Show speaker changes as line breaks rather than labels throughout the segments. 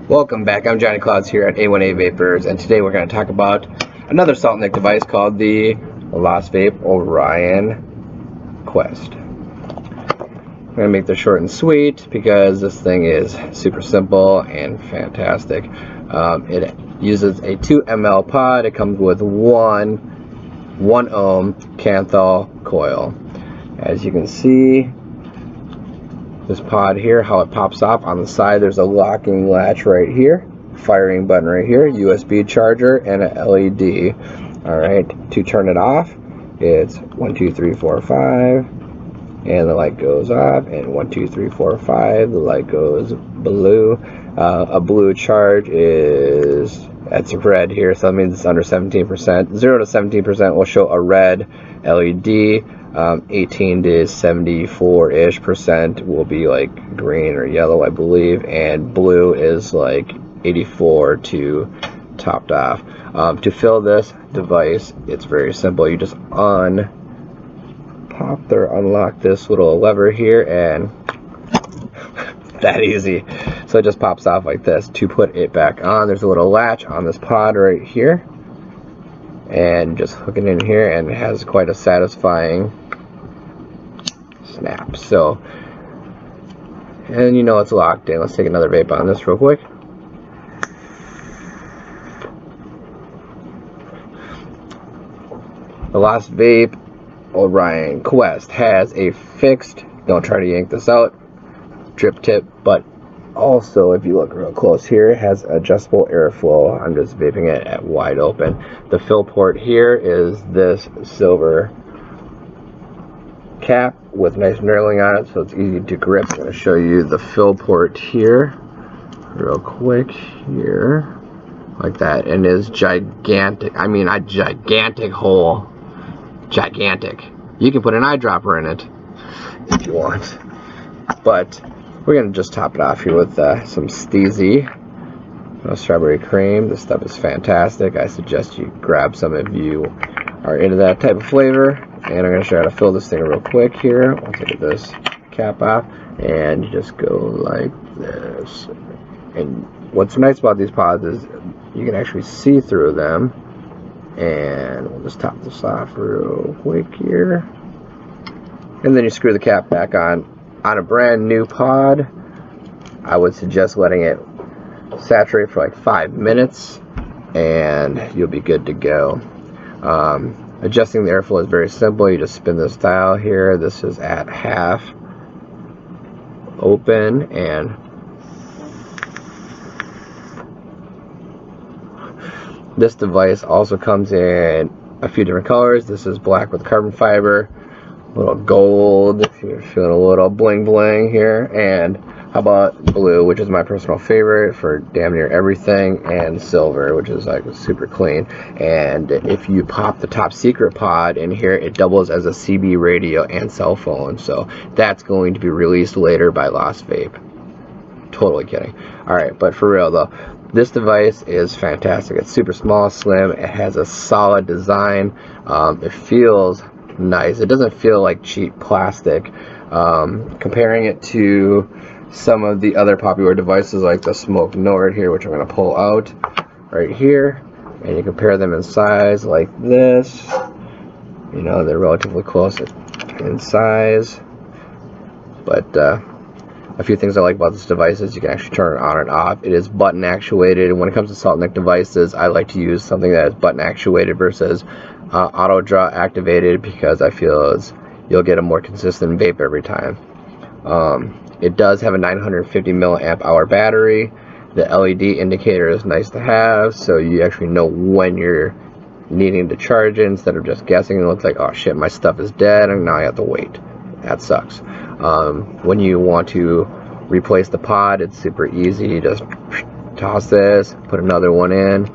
Welcome back. I'm Johnny Clouds here at A1A Vapors, and today we're going to talk about another salt nic device called the Vape Orion Quest. I'm going to make this short and sweet because this thing is super simple and fantastic. It uses a 2 ml pod. It comes with one ohm Canthal coil. As you can see, this pod here, how it pops off on the side, there's a locking latch right here, firing button right here, USB charger, and an LED. Alright, to turn it off, it's 1, 2, 3, 4, 5, and the light goes off, and 1, 2, 3, 4, 5, the light goes blue. A blue charge is, that's red here, so that means it's under 17%. 0 to 17% will show a red LED. 18 to 74-ish percent will be like green or yellow, I believe, and blue is like 84 to topped off. To fill this device, it's very simple. You just unlock this little lever here, and that easy. So it just pops off like this. To put it back on, there's a little latch on this pod right here, and just hook it in here, and it has quite a satisfying snap. So, and you know it's locked in. Let's take another vape on this real quick. The Vape Orion Quest has a fixed, don't try to yank this out, drip tip, but also, if you look real close here, it has adjustable airflow. I'm just vaping it at wide open. The fill port here is this silver cap with nice knurling on it, so it's easy to grip. I'm going to show you the fill port here real quick here, like that, and it is gigantic. I mean, a gigantic hole. Gigantic. You can put an eyedropper in it if you want, but we're going to just top it off here with some Steezy strawberry cream. This stuff is fantastic. I suggest you grab some if you are into that type of flavor. And I'm going to show you how to fill this thing real quick here. Once I get this cap off, and you just go like this. And what's nice about these pods is you can actually see through them. And we'll just top this off real quick here. And then you screw the cap back on. On a brand new pod, I would suggest letting it saturate for like 5 minutes, and you'll be good to go. Adjusting the airflow is very simple. You just spin this dial here. This is at half open, and this device also comes in a few different colors. This is black with carbon fiber, a little gold if you're feeling a little bling bling here, and how about blue, which is my personal favorite for damn near everything, and silver, which is like super clean. And if you pop the top secret pod in here, it doubles as a CB radio and cell phone. So that's going to be released later by Vape. Totally kidding. Alright, but for real though, this device is fantastic. It's super small, slim, it has a solid design, it feels nice. It doesn't feel like cheap plastic. Comparing it to some of the other popular devices like the Smoke Nord here, which I'm going to pull out right here, and you compare them in size like this. You know, they're relatively close in size, but a few things I like about this device is you can actually turn it on and off. It is button actuated, and when it comes to salt nic devices, I like to use something that is button actuated versus auto draw activated, because I feel you'll get a more consistent vape every time. It does have a 950 milliamp hour battery. The LED indicator is nice to have, so you actually know when you're needing to charge it instead of just guessing. It looks like, oh shit, my stuff is dead and now I have to wait. That sucks. When you want to replace the pod, it's super easy. You just toss this, put another one in,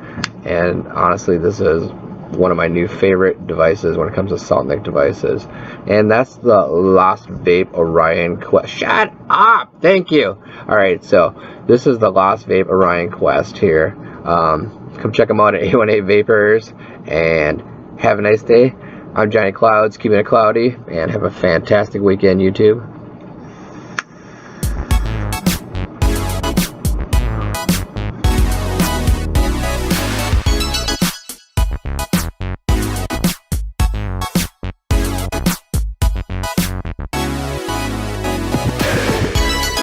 and honestly, this is one of my new favorite devices when it comes to salt nic devices. And that's the Vape Orion Quest. Shut up! Thank you! Alright, so this is the Vape Orion Quest here. Come check them out at A1A Vapors, and have a nice day. I'm Johnny Clouds, keeping it cloudy, and have a fantastic weekend, YouTube.